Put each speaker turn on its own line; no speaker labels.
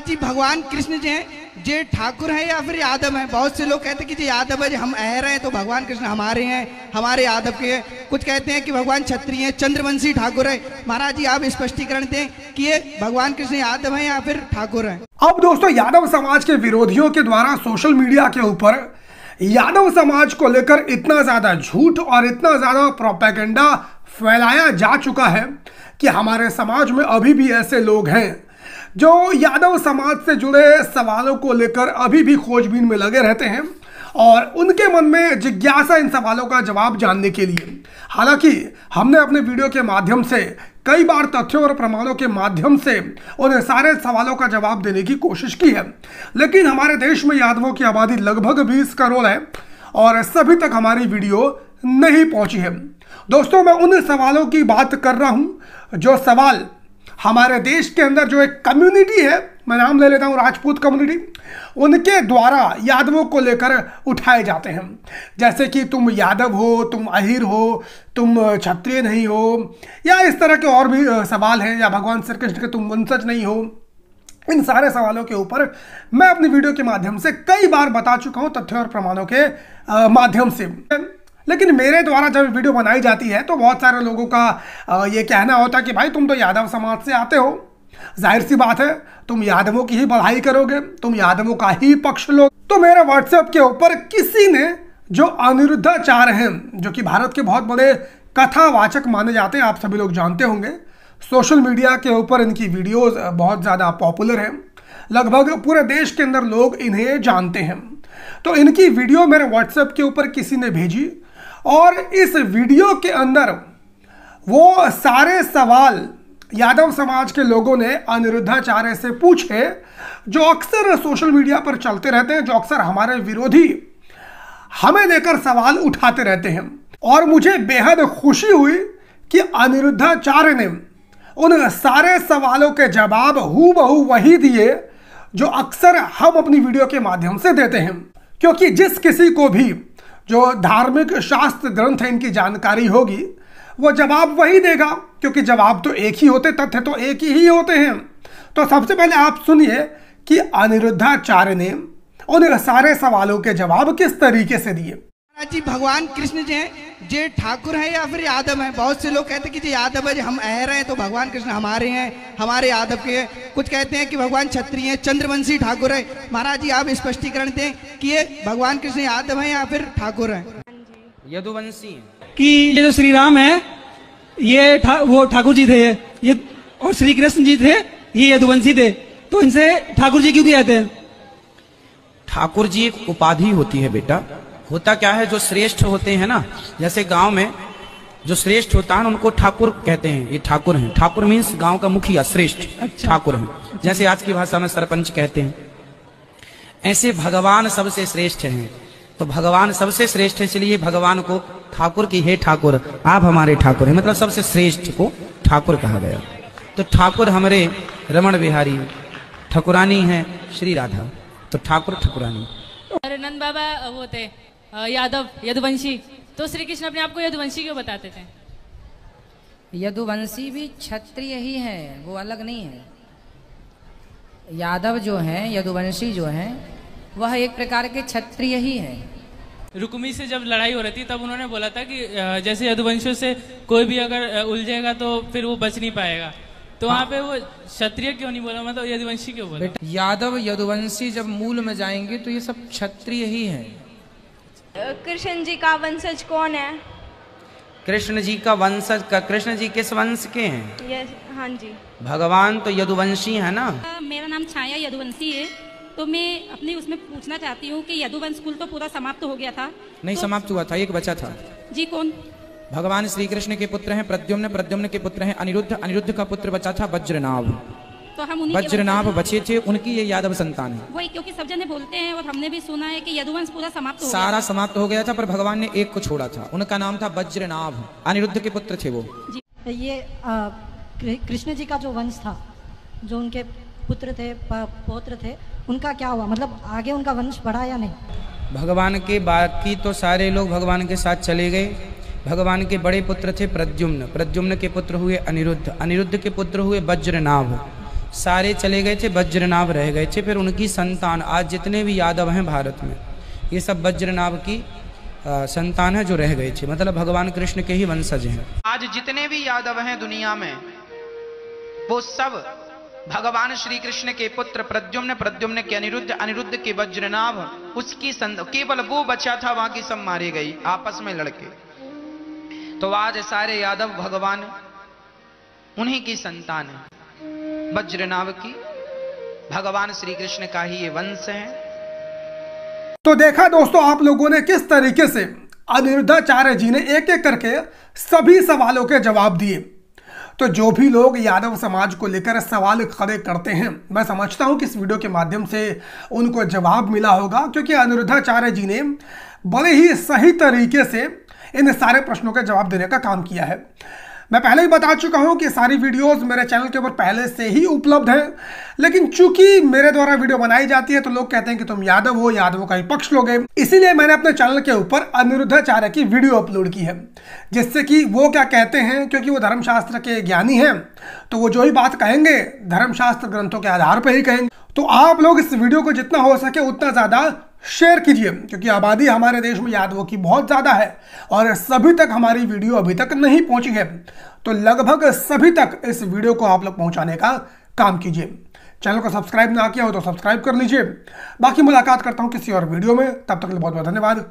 जी भगवान कृष्ण जी हैं, जे ठाकुर हैं या फिर यादव हैं? बहुत से लोग कहते हैं कि जी यादव है, हम अहर हैं तो भगवान कृष्ण हमारे हैं, हमारे यादव के हैं। कुछ कहते हैं कि भगवान क्षत्रिय हैं, चंद्रवंशी ठाकुर है। महाराज जी आप स्पष्टीकरण दें कि ये भगवान कृष्ण यादव हैं या फिर ठाकुर हैं?
अब दोस्तों, यादव समाज के विरोधियों के द्वारा सोशल मीडिया के ऊपर यादव समाज को लेकर इतना ज्यादा झूठ और इतना ज्यादा प्रोपेगेंडा फैलाया जा चुका है कि हमारे समाज में अभी भी ऐसे लोग हैं जो यादव समाज से जुड़े सवालों को लेकर अभी भी खोजबीन में लगे रहते हैं और उनके मन में जिज्ञासा इन सवालों का जवाब जानने के लिए। हालांकि हमने अपने वीडियो के माध्यम से कई बार तथ्यों और प्रमाणों के माध्यम से उन सारे सवालों का जवाब देने की कोशिश की है, लेकिन हमारे देश में यादवों की आबादी लगभग 20 करोड़ है और सभी तक हमारी वीडियो नहीं पहुंची है। दोस्तों, मैं उन सवालों की बात कर रहा हूं जो सवाल हमारे देश के अंदर जो एक कम्युनिटी है, मैं नाम ले लेता हूं राजपूत कम्युनिटी, उनके द्वारा यादवों को लेकर उठाए जाते हैं। जैसे कि तुम यादव हो, तुम अहिर हो, तुम क्षत्रिय नहीं हो, या इस तरह के और भी सवाल हैं, या भगवान श्री कृष्ण के तुम वंशज नहीं हो। इन सारे सवालों के ऊपर मैं अपनी वीडियो के माध्यम से कई बार बता चुका हूं, तथ्यों और प्रमाणों के माध्यम से। लेकिन मेरे द्वारा जब वीडियो बनाई जाती है तो बहुत सारे लोगों का ये कहना होता है कि भाई तुम तो यादव समाज से आते हो, जाहिर सी बात है तुम यादवों की ही बढ़ाई करोगे, तुम यादवों का ही पक्ष लो। तो मेरे व्हाट्सएप के ऊपर किसी ने, जो अनिरुद्धाचार्य हैं, जो कि भारत के बहुत बड़े कथावाचक माने जाते हैं, आप सभी लोग जानते होंगे, सोशल मीडिया के ऊपर इनकी वीडियोज बहुत ज़्यादा पॉपुलर हैं, लगभग पूरे देश के अंदर लोग इन्हें जानते हैं। तो इनकी वीडियो मेरे व्हाट्सएप के ऊपर किसी ने भेजी और इस वीडियो के अंदर वो सारे सवाल यादव समाज के लोगों ने अनिरुद्धाचार्य से पूछे जो अक्सर सोशल मीडिया पर चलते रहते हैं, जो अक्सर हमारे विरोधी हमें लेकर सवाल उठाते रहते हैं। और मुझे बेहद खुशी हुई कि अनिरुद्धाचार्य ने उन सारे सवालों के जवाब हूबहू वही दिए जो अक्सर हम अपनी वीडियो के माध्यम से देते हैं, क्योंकि जिस किसी को भी जो धार्मिक शास्त्र ग्रंथ है इनकी जानकारी होगी वो जवाब वही देगा, क्योंकि जवाब तो एक ही होते, तथ्य तो एक ही होते हैं। तो सबसे पहले आप सुनिए कि अनिरुद्धाचार्य ने उन सारे सवालों के जवाब किस तरीके से दिए।
जी भगवान कृष्ण जी हैं, जे ठाकुर हैं या फिर यादव हैं? बहुत से लोग कहते हैं कि जी यादव है, हम अहर हैं तो भगवान कृष्ण हमारे हैं, हमारे यादव के हैं। कुछ कहते हैं कि भगवान क्षत्रिय हैं, चंद्रवंशी ठाकुर है। महाराज जी आप स्पष्टीकरण दें कि ये भगवान कृष्ण यादव हैं या फिर ठाकुर हैं?
यदुवंशी
कि ये जो श्री राम है ये वो ठाकुर जी थे, ये और श्री कृष्ण जी थे ये यदुवंशी थे, तो इनसे ठाकुर जी क्यों कहते हैं?
ठाकुर जी एक उपाधि होती है बेटा। होता क्या है, जो श्रेष्ठ होते हैं ना, जैसे गांव में जो श्रेष्ठ होता है उनको ठाकुर कहते हैं, ये ठाकुर हैं। ठाकुर मीन्स गांव का मुखिया, श्रेष्ठ। अच्छा। ठाकुर हैं, जैसे आज की भाषा में सरपंच कहते हैं। ऐसे भगवान सबसे श्रेष्ठ हैं, तो भगवान सबसे श्रेष्ठ है, इसलिए भगवान को ठाकुर की हे ठाकुर आप हमारे ठाकुर हैं, मतलब सबसे श्रेष्ठ को ठाकुर कहा गया। तो ठाकुर हमारे रमण बिहारी, ठकुरानी है श्री राधा, तो ठाकुर ठकुरानी।
अरे नंद बाबा वो थे यादव, यदुवंशी, तो श्री कृष्ण अपने आप को यदुवंशी क्यों बताते थे?
यदुवंशी भी क्षत्रिय ही है, वो अलग नहीं है। यादव जो हैं, यदुवंशी जो हैं, वह एक प्रकार के क्षत्रिय ही है।
रुक्मी से जब लड़ाई हो रही थी तब उन्होंने बोला था कि जैसे यदुवंशियों से कोई भी अगर उलझेगा तो फिर वो बच नहीं पाएगा, तो वहाँ पे वो क्षत्रिय क्यों नहीं बोला, मतलब यदुवंशी क्यों बोला?
यादव यदुवंशी जब मूल में जाएंगे तो ये सब क्षत्रिय ही हैं।
कृष्ण जी का वंशज कौन है?
कृष्ण जी का वंशज का, कृष्ण जी किस वंश के हैं?
यस, हाँ जी।
भगवान तो यदुवंशी है ना।
मेरा नाम छाया यदुवंशी है, तो मैं अपने उसमें पूछना चाहती हूँ कि यदुवंश कुल तो पूरा समाप्त हो गया था?
नहीं, तो समाप्त हुआ था, एक बचा था।
जी कौन?
भगवान श्री कृष्ण के पुत्र हैं प्रद्युम्न, प्रद्युम्न के पुत्र हैं अनिरुद्ध, अनिरुद्ध का पुत्र बचा था वज्रनाभ।
तो हम उन्हीं
वज्रनाभ बचे थे, उनकी ये यादव संतान है।
वही, क्योंकि सब जने बोलते हैं और हमने भी सुना है कि यदुवंश पूरा समाप्त हो
सारा समाप्त हो गया था, पर भगवान ने एक को छोड़ा था, उनका नाम था वज्रनाभ, अनिरुद्ध के पुत्र थे वो।
ये कृष्ण जी का जो वंश था, जो उनके पुत्र थे, पौत्र थे, उनका क्या हुआ? मतलब आगे उनका वंश बढ़ा या नहीं?
भगवान के बाकी तो सारे लोग भगवान के साथ चले गए। भगवान के बड़े पुत्र थे प्रद्युम्न, प्रद्युम्न के पुत्र हुए अनिरुद्ध, अनिरुद्ध के पुत्र हुए वज्रनाभ,
सारे चले गए थे, वज्रनाभ रह गए थे। फिर उनकी संतान, आज जितने भी यादव हैं भारत में, ये सब वज्रनाभ की संतान है जो रह गए थे, मतलब भगवान कृष्ण के ही वंशज हैं। आज जितने भी यादव हैं दुनिया में, वो सब भगवान श्री कृष्ण के पुत्र प्रद्युम्न, प्रद्युम्न के अनिरुद्ध, अनिरुद्ध के वज्रनाभ, उसकी केवल वो बचा था, बाकी सब मारे गई आपस में लड़के। तो आज सारे यादव भगवान उन्हीं की संतान है, वज्रनाभ की, भगवान श्री कृष्ण का ही ये वंश है।
तो देखा दोस्तों आप लोगों ने किस तरीके से अनिरुद्धाचार्य जी ने एक एक करके सभी सवालों के जवाब दिए। तो जो भी लोग यादव समाज को लेकर सवाल खड़े करते हैं, मैं समझता हूं कि इस वीडियो के माध्यम से उनको जवाब मिला होगा, क्योंकि अनिरुद्धाचार्य जी ने बड़े ही सही तरीके से इन सारे प्रश्नों के जवाब देने का काम किया है। मैं पहले ही बता चुका हूं कि सारी वीडियोस मेरे चैनल के ऊपर पहले से ही उपलब्ध है, लेकिन चूंकि मेरे द्वारा वीडियो बनाई जाती है तो लोग कहते हैं कि तुम यादव हो, यादवों का ही पक्ष लोगे, इसीलिए मैंने अपने चैनल के ऊपर अनिरुद्धाचार्य की वीडियो अपलोड की है, जिससे कि वो क्या कहते हैं, क्योंकि वो धर्मशास्त्र के ज्ञानी हैं, तो वो जो ही बात कहेंगे धर्मशास्त्र ग्रंथों के आधार पर ही कहेंगे। तो आप लोग इस वीडियो को जितना हो सके उतना ज्यादा शेयर कीजिए, क्योंकि आबादी हमारे देश में यादवों की बहुत ज्यादा है और सभी तक हमारी वीडियो अभी तक नहीं पहुंची है। तो लगभग सभी तक इस वीडियो को आप लोग पहुंचाने का काम कीजिए। चैनल को सब्सक्राइब ना किया हो तो सब्सक्राइब कर लीजिए। बाकी मुलाकात करता हूं किसी और वीडियो में, तब तक के लिए बहुत बहुत धन्यवाद।